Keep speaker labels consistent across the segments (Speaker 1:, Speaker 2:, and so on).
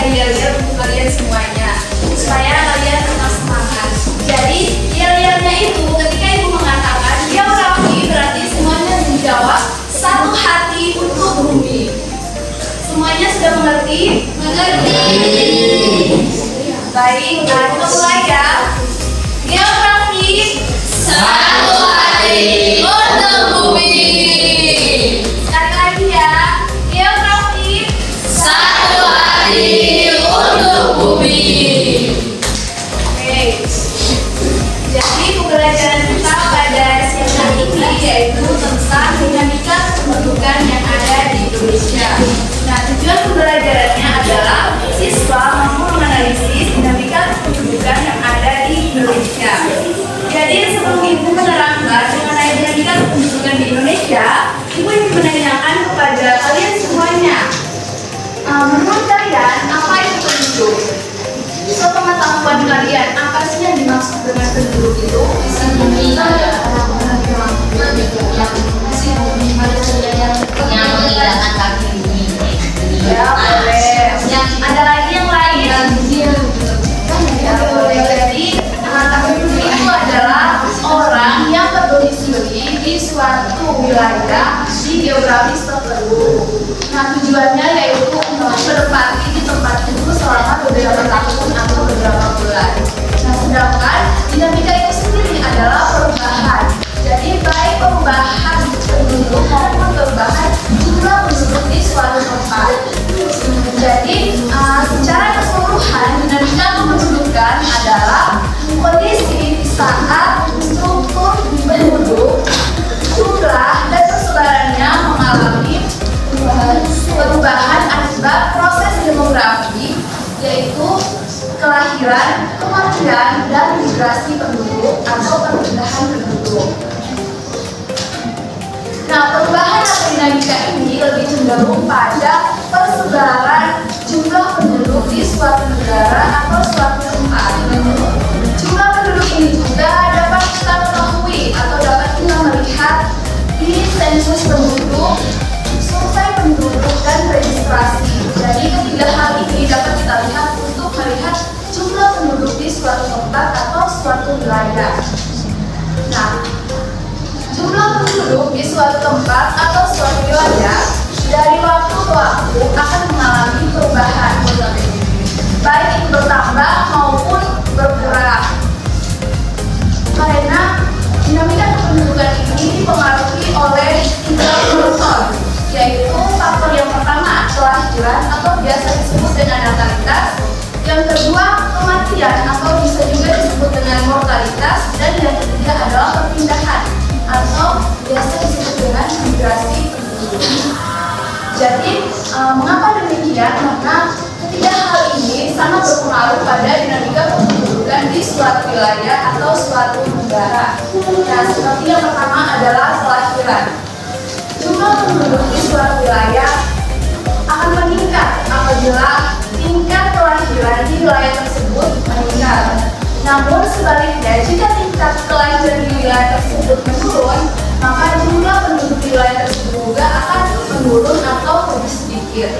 Speaker 1: dari yel-yel untuk kalian semuanya supaya kalian tetap semangat. Jadi yel-yelnya itu ketika ibu mengatakan geografi berarti semuanya menjawab satu hati untuk bumi. Semuanya sudah mengerti? Mengerti. Baik, kita mulai ya. Geografi satu hati untuk bumi. Sekali lagi ya. Geografi satu hati untuk bumi. Oke. Jadi pembelajaran kita pada siang hari ini yaitu tentang dinamika kependudukan yang ada di Indonesia. Nah, tujuan pembelajarannya adalah siswa mampu menganalisis dinamika kependudukan yang ada di Indonesia. Jadi sebelum ibu menerangkan mengenai dinamika kependudukan di Indonesia, ibu ingin menanyakan kepada kalian semuanya. Menurut kalian apa itu penduduk? Sepengetahuan kalian, apa sih yang dimaksud dengan penduduk itu?
Speaker 2: Yang meninggalkan kaki bumi.
Speaker 1: Ya, boleh. Ada lagi yang lain? Ya, boleh. Jadi, penduduk itu adalah orang yang berdomisili di suatu wilayah di geografis tertentu. Nah, tujuannya yaitu untuk menempati di tempat itu selama beberapa tahun atau beberapa bulan. Nah, sedangkan dinamika itu sendiri adalah perubahan. Jadi, baik perubahan penduduk maupun perubahan jumlah penduduk di suatu tempat. Jadi, secara keseluruhan dinamika kependudukan adalah kondisi saat struktur penduduk, jumlah dan persebarannya mengalami perubahan akibat proses demografi, yaitu kelahiran, kematian, dan migrasi penduduk atau perpindahan penduduk. Nah, perubahan atau dinamika ini lebih cenderung pada persebaran jumlah penduduk di suatu negara atau suatu tempat. Jumlah penduduk ini juga dapat kita ketahui atau dapat kita melihat di sensus penduduk, survei penduduk, dan registrasi. Jadi ketiga hal ini dapat kita lihat untuk melihat jumlah penduduk di suatu tempat atau suatu wilayah. Nah, jumlah penduduk di suatu tempat atau suatu wilayah dari waktu ke waktu akan mengalami perubahan, baik itu bertambah maupun berkurang. Karena dinamika kependudukan ini dipengaruhi oleh 3 faktor, yaitu faktor yang pertama kelahiran atau biasa disebut dengan natalitas, yang kedua kematian atau bisa juga disebut dengan mortalitas, dan yang ketiga adalah perpindahan atau biasa disebut dengan migrasi penduduk. Jadi, mengapa demikian? Karena ketiga hal ini sangat berpengaruh pada dinamika kependudukan di suatu wilayah atau suatu negara. Nah, seperti yang pertama adalah kelahiran. Jumlah penduduk di suatu wilayah akan meningkat apabila tingkat kelahiran di wilayah tersebut meningkat. Namun sebaliknya, jika tingkat kelahiran di wilayah tersebut menurun, maka jumlah penduduk di wilayah tersebut juga akan menurun atau lebih sedikit.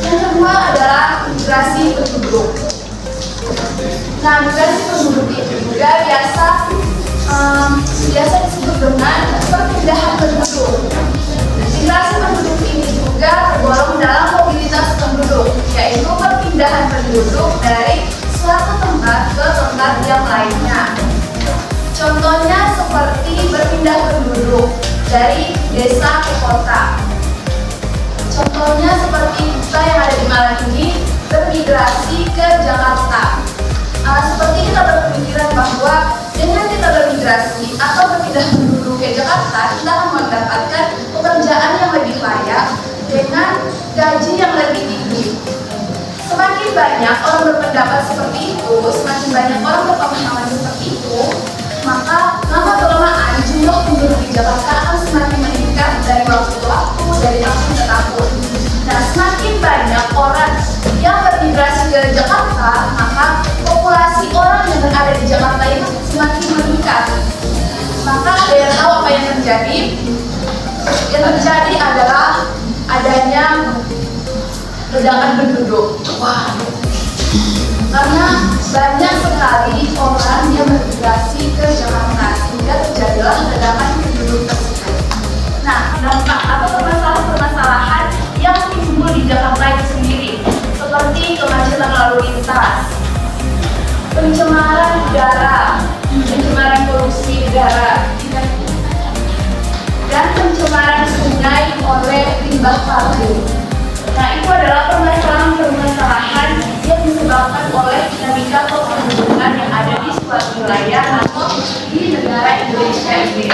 Speaker 1: Yang kedua adalah migrasi penduduk. Nah, migrasi penduduk itu juga biasa disebut dengan perpindahan penduduk. Migrasi penduduk ini juga tergolong dalam mobilitas penduduk, yaitu perpindahan penduduk dari suatu tempat ke tempat yang lainnya. Contohnya seperti berpindah penduduk dari desa ke kota. Contohnya seperti kita yang ada di Malang ini bermigrasi ke Jakarta. Seperti kita berpikiran bahwa dengan kita bermigrasi atau berpindah penduduk ke Jakarta, kita akan mendapatkan pekerjaan yang lebih layak dengan gaji yang lebih tinggi. Semakin banyak orang berpendapat seperti itu, semakin banyak orang berpemahaman seperti itu, maka lama-kelamaan jumlah penduduk di Jakarta akan semakin meningkat dari waktu ke waktu, dari tahun ke tahun. Nah, semakin banyak orang yang bermigrasi ke Jakarta, maka populasi orang yang berada di Jakarta itu semakin meningkat. Maka ada yang tahu apa yang terjadi? Yang terjadi adalah adanya ledakan penduduk. Wah, karena banyak sekali orang yang bermigrasi ke Jakarta sehingga terjadilah ledakan penduduk tersebut. Nah, dampak atau permasalahan yang timbul di Jakarta itu sendiri seperti kemacetan lalu lintas, pencemaran udara, pencemaran polusi udara, dan pencemaran sungai oleh limbah pabrik. Nah, itu adalah permasalahan yang disebabkan oleh dinamika kependudukan yang ada di suatu wilayah atau di negara Indonesia ini.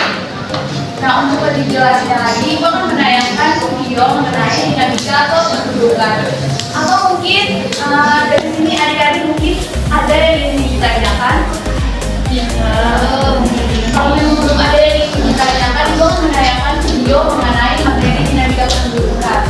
Speaker 1: Nah, untuk lebih jelasnya lagi, gue akan menayangkan video mengenai dinamika kependudukan. Atau mungkin dari sini adik-adik mungkin ada yang ingin ditanyakan. Kalau belum ada yang ingin ditanyakan, gue akan menayangkan video mengenai materi dinamika kependudukan.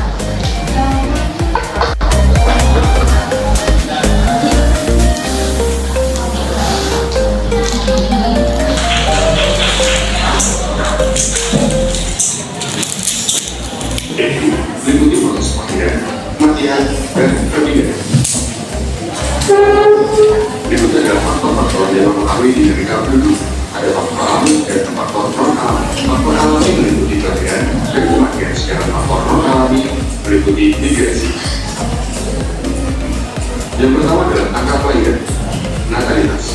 Speaker 3: Mengikuti proses matian dan perbedaan. Berikut adalah faktor-faktor yang mempengaruhi dinamika penduduk. Ada faktor alami dan faktor non-alami. Faktor alami meliputi kelahiran dan kematian, sedangkan faktor non-alami meliputi migrasi. Yang pertama adalah angka kelahiran, natalitas.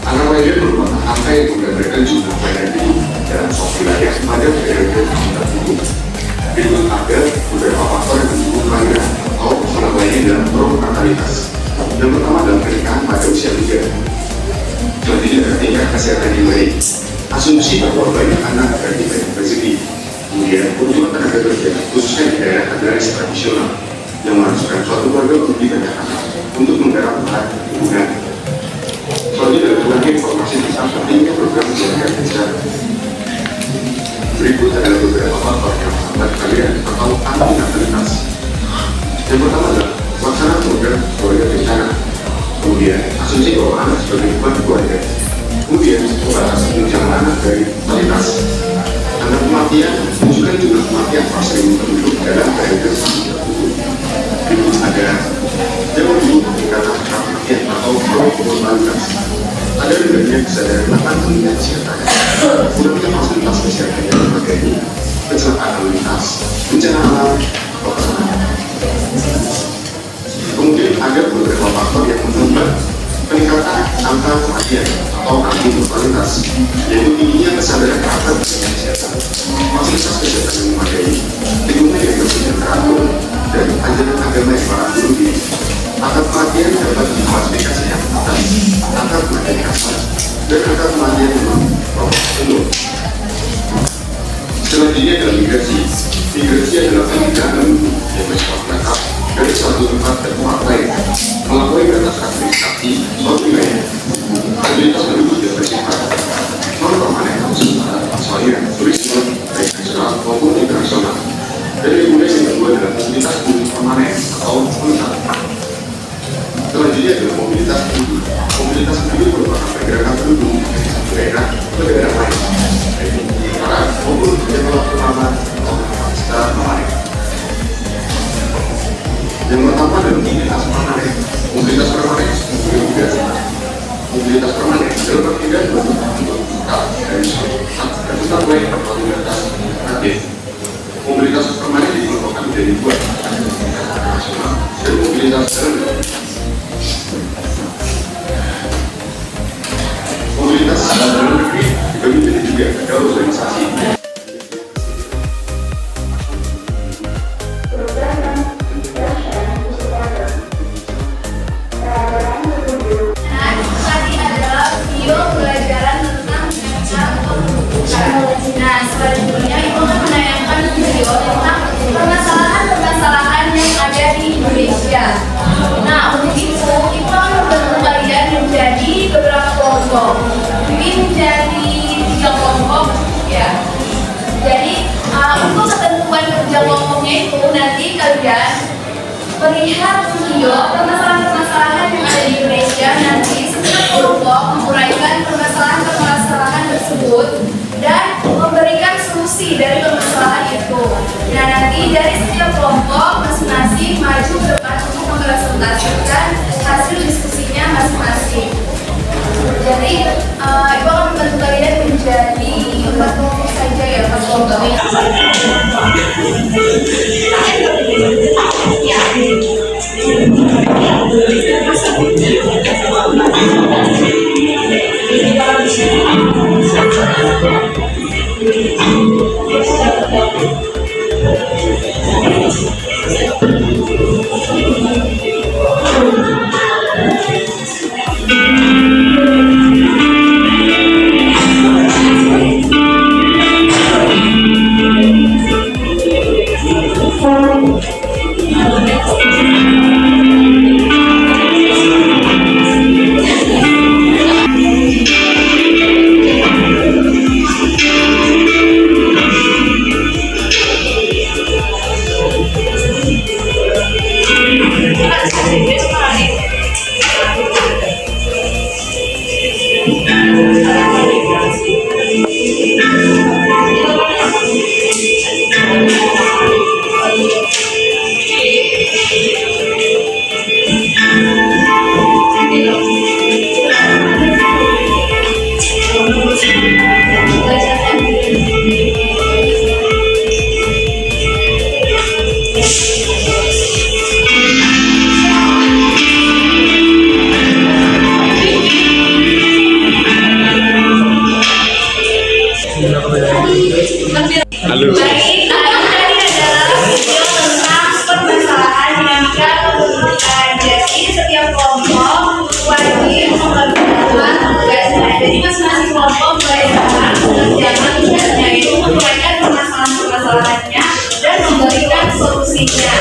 Speaker 3: Angka kelahiran merupakan angka yang menggambarkan jumlah kelahiran hidup dalam suatu wilayah pada periode tahun tertentu. Berikut ada beberapa faktor yang mendukung kelahiran atau salah lainnya dalam pro-natalitas. Yang pertama adalah pernikahan pada usia muda. Selanjutnya adalah tingkat kesehatan yang baik. Asumsi bahwa banyak anak berarti banyak rezeki. Kemudian kebutuhan tenaga kerja, khususnya di daerah agraris tradisional, yang mengharuskan suatu keluarga memiliki banyak anak untuk menggarap lahan perkebunan. Selanjutnya adalah berbagai informasi tentang pentingnya program menjaga bencana. Berikut adalah beberapa faktor yang menghambat kelahiran atau antinatalitas. Yang pertama adalah wacana program keluarga bencana. Kemudian asumsi bahwa anak sebagai beban keluarga. Kemudian pembatasan tunjangan anak dari kualitas. Angka kematian menunjukkan jumlah kematian per 1000 penduduk dalam periode tertentu. Berikut ada jauh dulu peningkatan angka kematian atau mortalitas. Ada rendahnya kesadaran akan mengingat kesehatan, kurangnya fasilitas kesehatan yang memadai, kecelakaan lalu lintas, bencana alam, peperangan. Kemudian ada beberapa faktor yang menghambat peningkatan angka kematian atau angka mortalitas, yaitu tingginya kesadaran akan mengingat kesehatan, fasilitas kesehatan yang memadai, lingkungan yang bersih dan teratur, dan ajaran agama yang para guru. Angka kematian dapat diklasifikasikan atas angka kematian kasar dan angka kematian non-kelompok penuh. Selanjutnya adalah migrasi. Migrasi adalah perpindahan penduduk yang bersifat menetap dari suatu tempat ke tempat lain, melampaui batas administrasi suatu wilayah. Mobilitas penduduk yang bersifat non-permanen, misalnya turisme baik nasional maupun internasional. Dan yang kemudian yang kedua adalah mobilitas penduduk permanen atau menetap. Selanjutnya adalah mobilitas penduduk. Mobilitas penduduk merupakan pergerakan penduduk dari satu daerah ke daerah lain, baik sekarang maupun yang melakukan lama atau secara permanen. Yang pertama adalah mobilitas permanen. Mobilitas permanen mobilitas permanen adalah perpindahan penduduk dari suatu tempat ke tempat lain atau mobilitas relatif. Mobilitas permanen dikelompokkan menjadi dua, mobilitas nasional dan mobilitas dalam negeri. Mobilitas dalam negeri dibagi menjadi juga ada organisasi.
Speaker 1: Tadi adalah video pelajaran tentang dinamika kependudukan. Nah, selanjutnya ibu akan menayangkan video tentang permasalahan-permasalahan yang ada di Indonesia. Nah, untuk itu kita akan membantu kalian menjadi beberapa kelompok. Mungkin menjadi 3 kelompok, ya. Jadi untuk ketentuan kerja kelompoknya itu nanti kalian melihat video permasalahan-permasalahan yang ada di Indonesia. Nanti setiap kelompok menguraikan permasalahan-permasalahan tersebut dan memberikan solusi dari permasalahan itu. Nah, nanti dari setiap kelompok masing-masing maju
Speaker 4: Halo.
Speaker 1: Baik, tadi adalah video tentang permasalahan dinamika kependudukan. Jadi setiap kelompok wajib mempergunakan tugasnya. Jadi masing-masing kelompok mulai sekarang mengerjakan tugasnya itu mengumpulkan permasalahan-permasalahannya dan memberikan solusinya.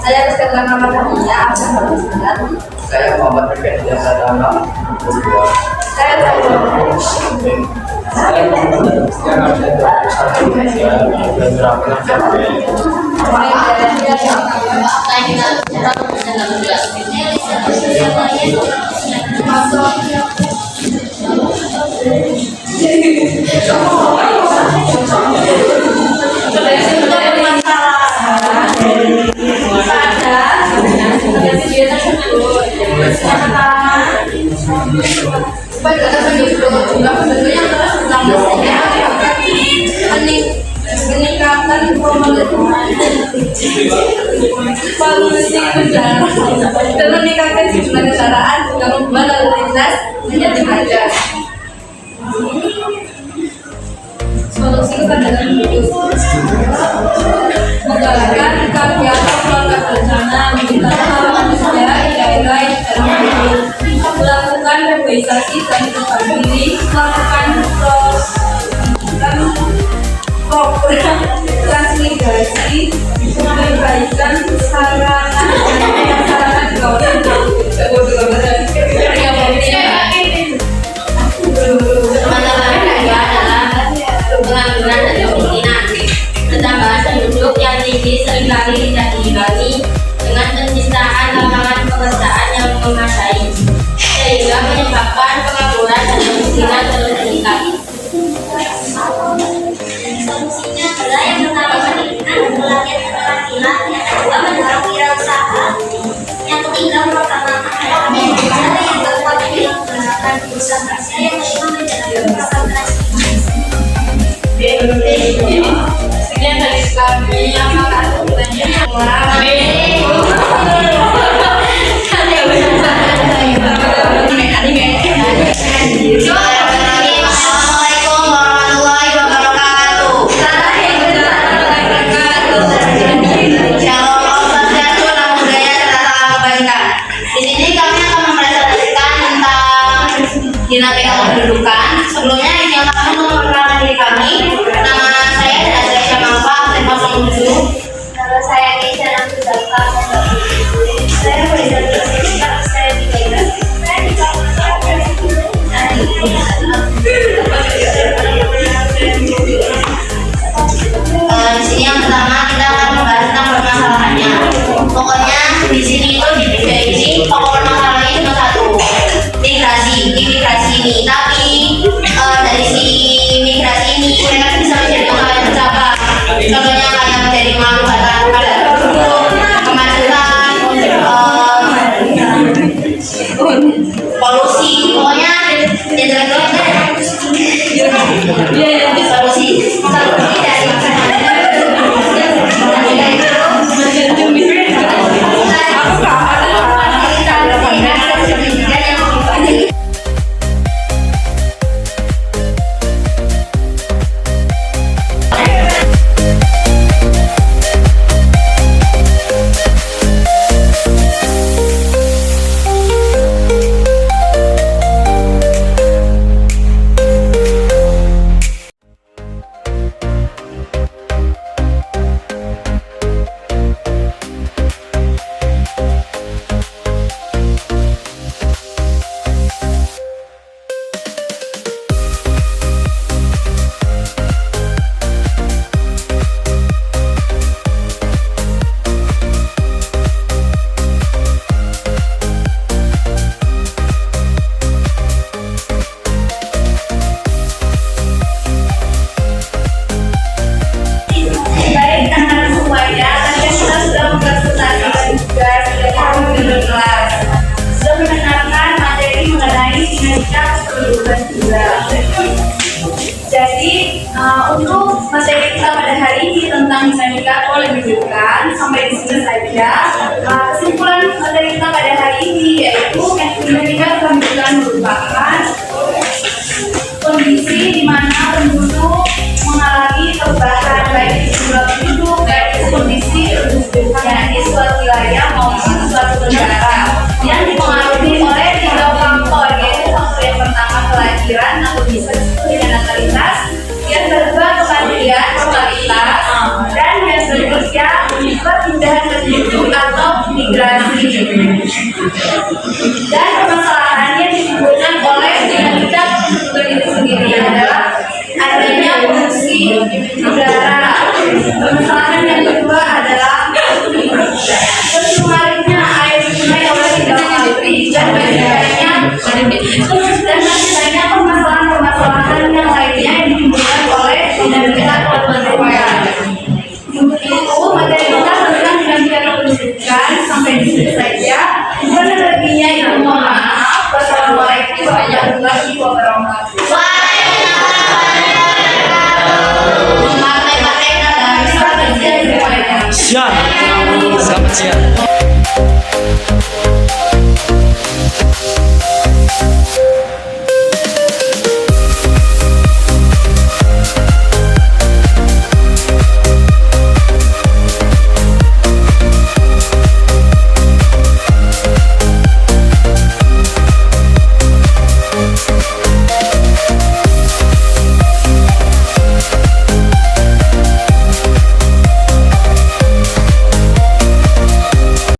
Speaker 2: Saya berkenalan nama Tania,
Speaker 5: Saya Muhammad Effendi Pratama.
Speaker 1: Peningkatan polusi udara dan meningkatkan jumlah kendaraan juga membuat lalu lintas menjadi macet. Solusi kesadaran hidup menggalakkan kegiatan keluarga berencana meningkatkan harapan usia daerah dalam hidup, melakukan reboisasi dan berbagi diri, melakukan program transmigrasi, perbaikan sarana penambahan penduduk yang tinggi seringkali tidak diimbangi dengan penciptaan lapangan pekerjaan yang memadai, sehingga menyebabkan pengangguran dan kemiskinan terus meningkat.
Speaker 2: Solusinya adalah yang pertama pendidikan dan pelatihan keterampilan, yang kedua mendorong wirausaha, yang ketiga mengutamakan ekonomi negara, yang keempat menggunakan perusahaan kerja, yang kelima menjalankan program transmigrasi.
Speaker 1: Sekian dari kami yang akan
Speaker 2: Assalamualaikum warahmatullahi wabarakatuh. Shalom, Om Swastiastu, Namo Buddhaya, salam kebaikan. Di sini kami akan mempresentasikan tentang dinamika kependudukan. Sebelumnya ini kami memperkenalkan diri kami. Nama saya adalah Syamampa, absen 07. Nama saya Keisha Namsudaka, saya berizin bersertifikat saya di Kairan. Saya di di sini yang pertama kita akan membahas tentang permasalahannya. Pokoknya di sini itu di video ini pokok permasalahannya cuma satu, imigrasi ini. Tapi dari si imigrasi ini mereka bisa menjadi masalah bercabang. Contohnya kayak menjadi pengalihatan pada penduduk, kemacetan, polusi, pokoknya solusi dari untuk materi kita pada hari ini tentang dinamika kependudukan sampai di sini saja. Kesimpulan materi kita pada hari ini yaitu dinamika kependudukan merupakan kondisi di mana penduduk mengalami perubahan baik di jumlah penduduk dan kondisi kependudukan di suatu wilayah maupun suatu negara yang dipengaruhi oleh 3 faktor, yaitu faktor yang pertama kelahiran atau bisa disebut dengan natalitas, yang kedua kemandirian kualitas, dan yang berikutnya perpindahan penduduk atau migrasi. Dan permasalahannya disebutkan oleh dinamika Permasalahan yang kedua adalah tercemarnya air sungai oleh limbah pabrik dan masih banyak permasalahan-permasalahan yang lainnya yang ditimbulkan oleh dinamika perbuatan. Untuk itu, materi kita tentang dinamika kependudukan sampai di sini saja. Kurang lebihnya itu mohon maaf. Wassalamualaikum warahmatullahi wabarakatuh.
Speaker 5: Siap. Selamat siang.